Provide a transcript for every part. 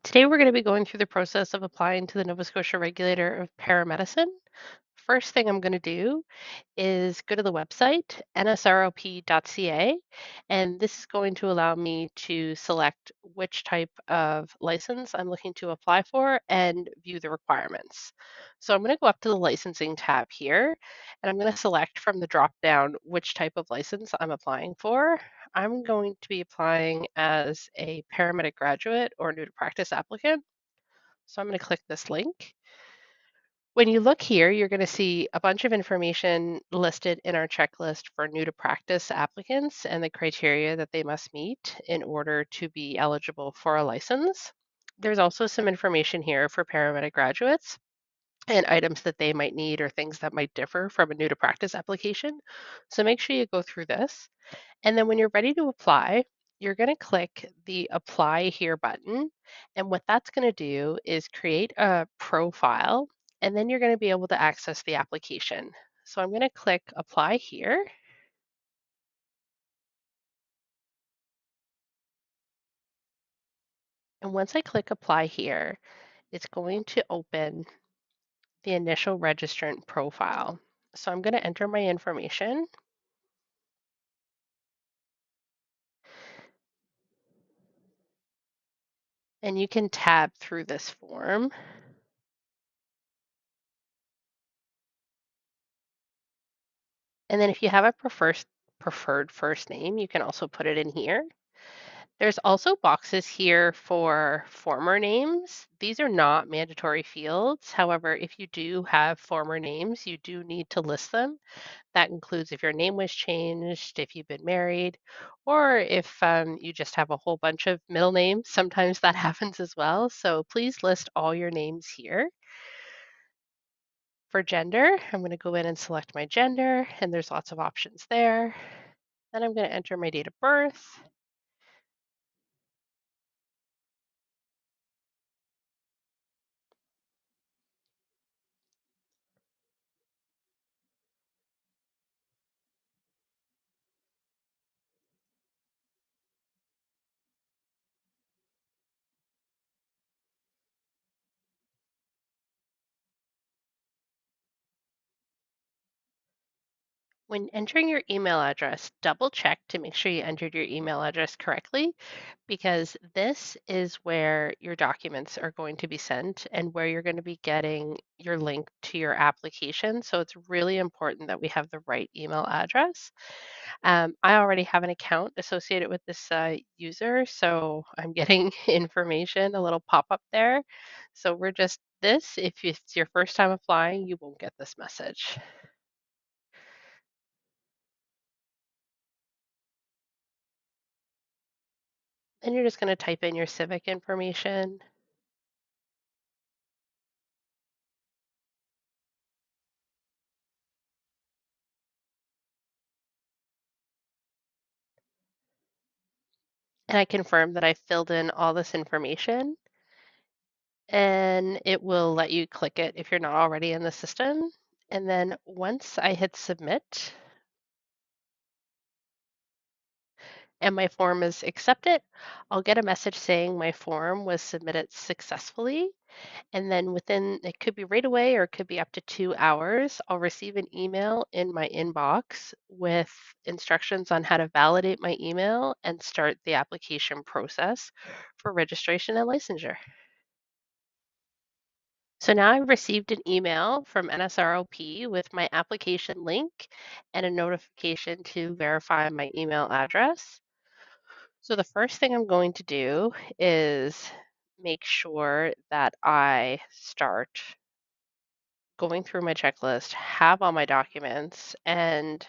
Today, we're going to be going through the process of applying to the Nova Scotia Regulator of Paramedicine. First thing I'm going to do is go to the website, nsrop.ca, and this is going to allow me to select which type of license I'm looking to apply for and view the requirements. So I'm going to go up to the licensing tab here, and I'm going to select from the drop down which type of license I'm applying for. I'm going to be applying as a paramedic graduate or new to practice applicant. So I'm going to click this link. When you look here, you're going to see a bunch of information listed in our checklist for new to practice applicants and the criteria that they must meet in order to be eligible for a license. There's also some information here for paramedic graduates and items that they might need or things that might differ from a new to practice application. So make sure you go through this. And then when you're ready to apply, you're going to click the Apply Here button. And what that's going to do is create a profile, and then you're going to be able to access the application. So I'm going to click Apply Here. And once I click Apply Here, it's going to open the initial registrant profile. So I'm going to enter my information, and you can tab through this form. And then if you have a preferred first name, you can also put it in here. There's also boxes here for former names. These are not mandatory fields. However, if you do have former names, you do need to list them. That includes if your name was changed, if you've been married, or if you just have a whole bunch of middle names. Sometimes that happens as well. So please list all your names here. For gender, I'm going to go in and select my gender, and there's lots of options there. Then I'm going to enter my date of birth. When entering your email address, double check to make sure you entered your email address correctly, because this is where your documents are going to be sent and where you're going to be getting your link to your application. So it's really important that we have the right email address. I already have an account associated with this user, so I'm getting information, a little pop up there. So we're just this, if it's your first time applying, you won't get this message. And you're just going to type in your civic information. And I confirm that I filled in all this information. And it will let you click it if you're not already in the system. And then once I hit submit and my form is accepted, I'll get a message saying my form was submitted successfully. And then within, it could be right away or it could be up to 2 hours, I'll receive an email in my inbox with instructions on how to validate my email and start the application process for registration and licensure. So now I've received an email from NSROP with my application link and a notification to verify my email address. So the first thing I'm going to do is make sure that I start going through my checklist, have all my documents, and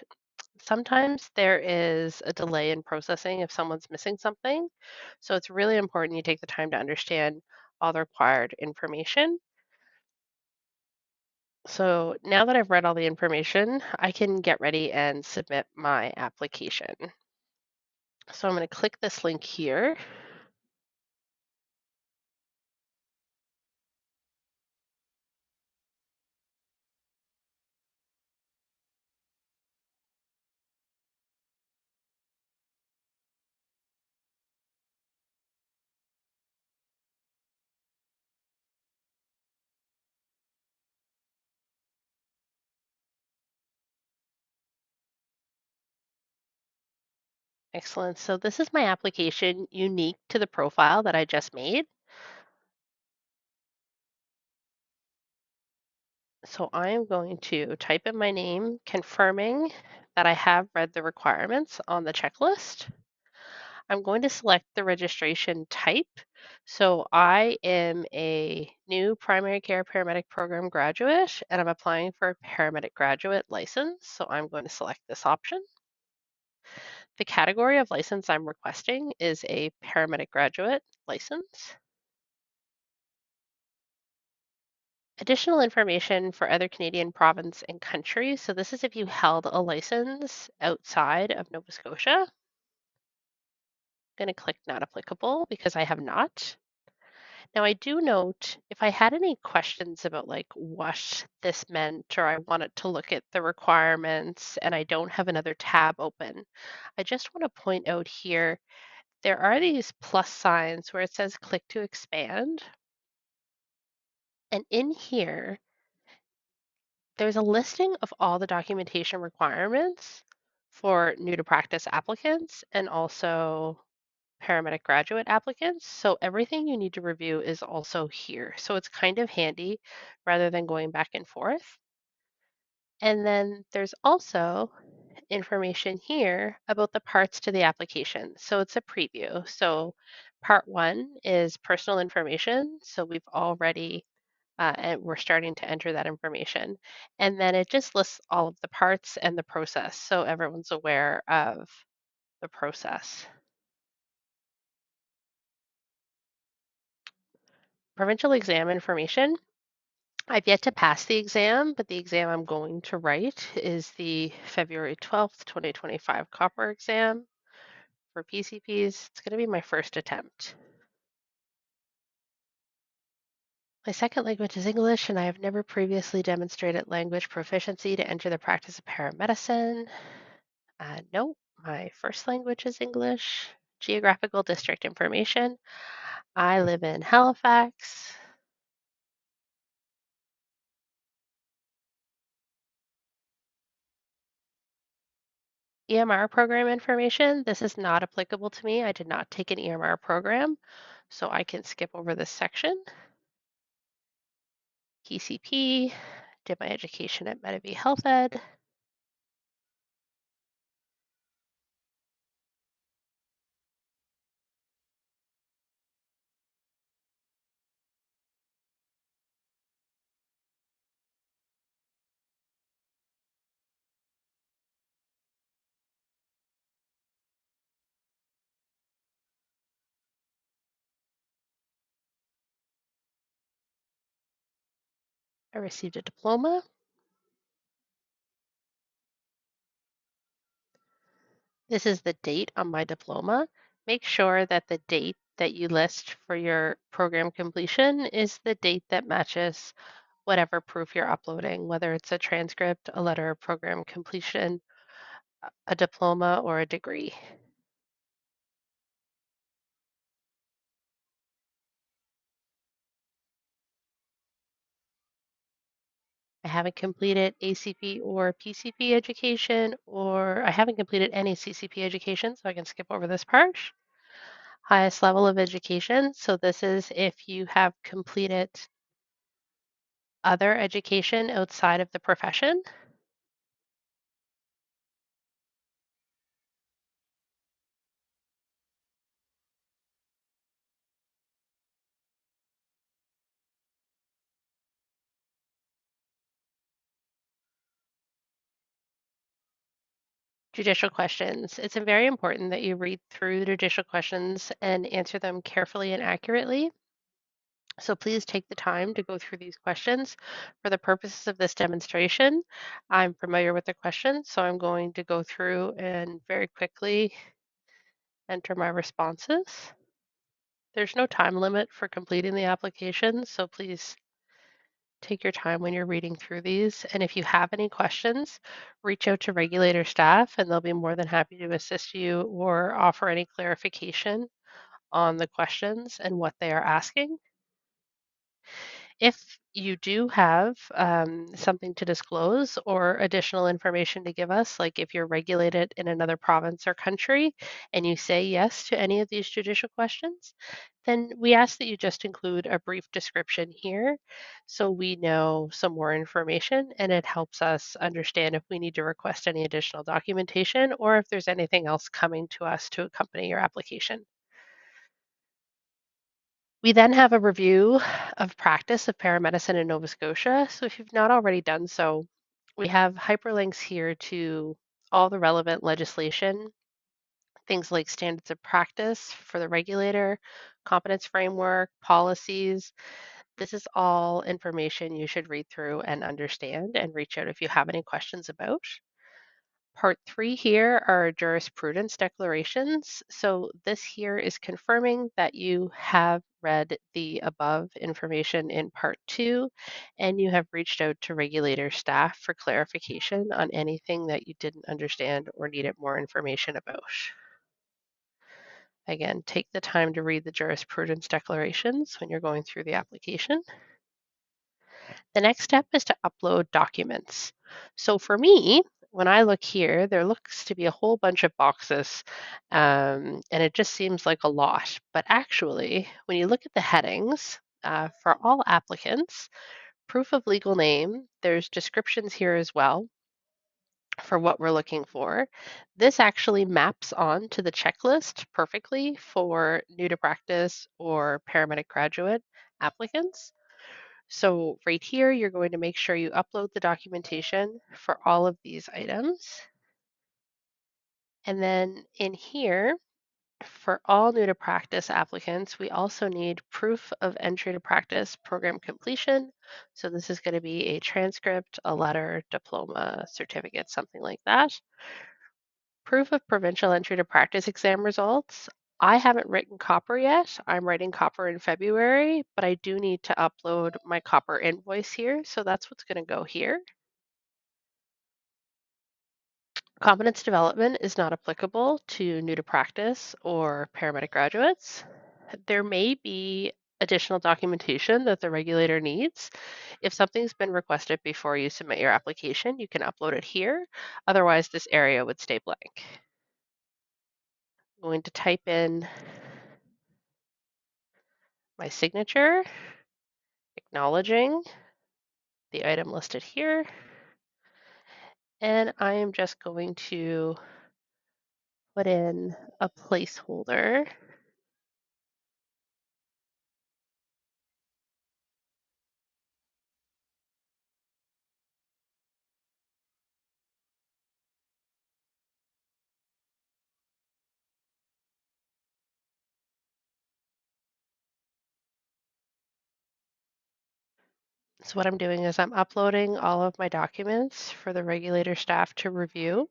sometimes there is a delay in processing if someone's missing something. So it's really important you take the time to understand all the required information. So now that I've read all the information, I can get ready and submit my application. So I'm going to click this link here. Excellent. So this is my application unique to the profile that I just made. So I am going to type in my name, confirming that I have read the requirements on the checklist. I'm going to select the registration type. So I am a new primary care paramedic program graduate and I'm applying for a paramedic graduate license. So I'm going to select this option. The category of license I'm requesting is a paramedic graduate license. Additional information for other Canadian province and countries. So this is if you held a license outside of Nova Scotia. I'm going to click not applicable because I have not. Now I do note if I had any questions about like what this meant or I wanted to look at the requirements and I don't have another tab open, I just want to point out here there are these plus signs where it says click to expand. And in here, there's a listing of all the documentation requirements for new to practice applicants and also paramedic graduate applicants. So everything you need to review is also here. So it's kind of handy rather than going back and forth. And then there's also information here about the parts to the application. So it's a preview. So part one is personal information. So we've already and we're starting to enter that information. And then it just lists all of the parts and the process so everyone's aware of the process. Provincial exam information. I've yet to pass the exam, but the exam I'm going to write is the February 12th, 2025 copper exam for PCPs. It's going to be my first attempt. My second language is English, and I have never previously demonstrated language proficiency to enter the practice of paramedicine. No, my first language is English. Geographical district information. I live in Halifax. EMR program information. This is not applicable to me. I did not take an EMR program, so I can skip over this section. PCP, did my education at Medivie Health Ed. I received a diploma. This is the date on my diploma. Make sure that the date that you list for your program completion is the date that matches whatever proof you're uploading, whether it's a transcript, a letter of program completion, a diploma, or a degree. I haven't completed ACP or PCP education, or I haven't completed any CCP education, so I can skip over this part. Highest level of education. So this is if you have completed other education outside of the profession. Judicial questions. It's very important that you read through the judicial questions and answer them carefully and accurately. So please take the time to go through these questions. For the purposes of this demonstration, I'm familiar with the questions, so I'm going to go through and very quickly enter my responses. There's no time limit for completing the application, so please take your time when you're reading through these. And if you have any questions, reach out to regulator staff and they'll be more than happy to assist you or offer any clarification on the questions and what they are asking. If you do have something to disclose or additional information to give us, like if you're regulated in another province or country and you say yes to any of these judicial questions, then we ask that you just include a brief description here so we know some more information and it helps us understand if we need to request any additional documentation or if there's anything else coming to us to accompany your application. We then have a review of practice of paramedicine in Nova Scotia. So if you've not already done so, we have hyperlinks here to all the relevant legislation, things like standards of practice for the regulator, competence framework, policies. This is all information you should read through and understand and reach out if you have any questions about. Part three here are jurisprudence declarations. So this here is confirming that you have read the above information in part two and you have reached out to regulator staff for clarification on anything that you didn't understand or needed more information about. Again, take the time to read the jurisprudence declarations when you're going through the application. The next step is to upload documents. So for me, when I look here, there looks to be a whole bunch of boxes, and it just seems like a lot. But actually, when you look at the headings, for all applicants, proof of legal name, there's descriptions here as well for what we're looking for. This actually maps on to the checklist perfectly for new to practice or paramedic graduate applicants. So right here, you're going to make sure you upload the documentation for all of these items. And then in here, for all new to practice applicants, we also need proof of entry to practice program completion. So this is going to be a transcript, a letter, diploma, certificate, something like that. Proof of provincial entry to practice exam results. I haven't written copper yet. I'm writing copper in February, but I do need to upload my copper invoice here. So that's what's going to go here. Competence development is not applicable to new to practice or paramedic graduates. There may be additional documentation that the regulator needs. If something's been requested before you submit your application, you can upload it here. Otherwise, this area would stay blank. I'm going to type in my signature, acknowledging the item listed here, and I am just going to put in a placeholder. So what I'm doing is I'm uploading all of my documents for the regulator staff to review.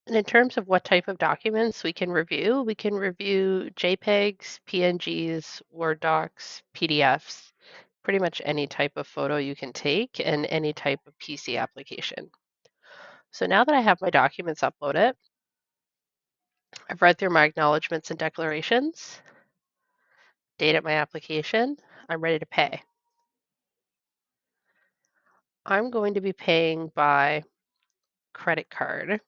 And in terms of what type of documents we can review JPEGs, PNGs, Word docs, PDFs, pretty much any type of photo you can take and any type of PC application. So now that I have my documents uploaded, I've read through my acknowledgements and declarations, dated my application, I'm ready to pay. I'm going to be paying by credit card.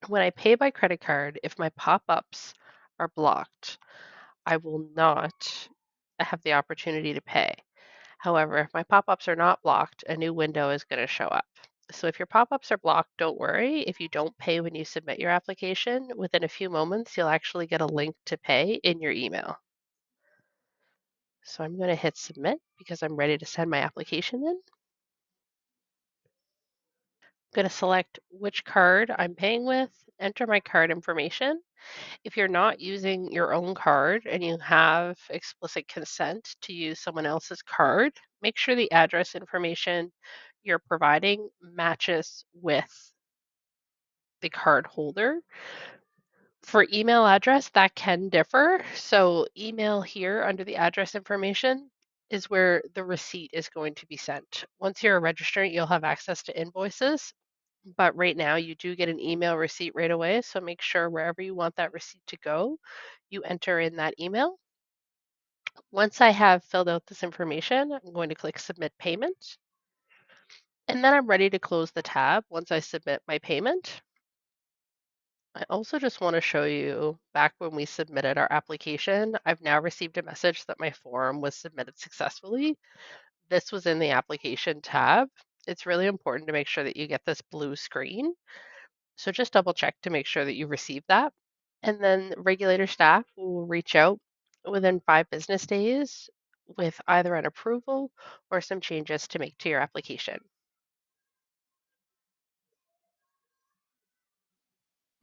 When I pay by credit card, if my pop-ups are blocked, I will not have the opportunity to pay. However, if my pop-ups are not blocked, a new window is going to show up. So if your pop-ups are blocked, don't worry. If you don't pay when you submit your application, within a few moments, you'll actually get a link to pay in your email. So I'm going to hit submit because I'm ready to send my application in. going to select which card I'm paying with, enter my card information. If you're not using your own card and you have explicit consent to use someone else's card, make sure the address information you're providing matches with the card holder. For email address, that can differ. So, email here under the address information is where the receipt is going to be sent. Once you're a registrant, you'll have access to invoices, but right now you do get an email receipt right away. So, make sure wherever you want that receipt to go, you enter in that email. Once I have filled out this information, I'm going to click Submit Payment. And then I'm ready to close the tab once I submit my payment. I also just want to show you back when we submitted our application, I've now received a message that my form was submitted successfully. This was in the application tab. It's really important to make sure that you get this blue screen. So just double check to make sure that you received that. And then regulator staff will reach out within 5 business days with either an approval or some changes to make to your application.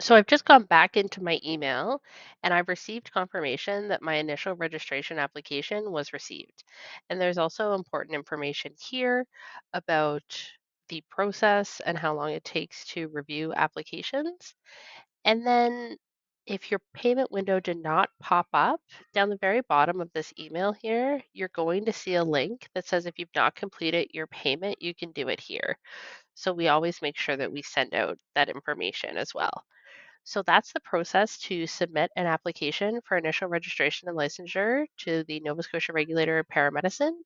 So I've just gone back into my email and I've received confirmation that my initial registration application was received. And there's also important information here about the process and how long it takes to review applications. And then if your payment window did not pop up, down the very bottom of this email here, you're going to see a link that says if you've not completed your payment, you can do it here. So we always make sure that we send out that information as well. So that's the process to submit an application for initial registration and licensure to the Nova Scotia Regulator of Paramedicine.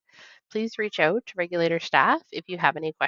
Please reach out to regulator staff if you have any questions.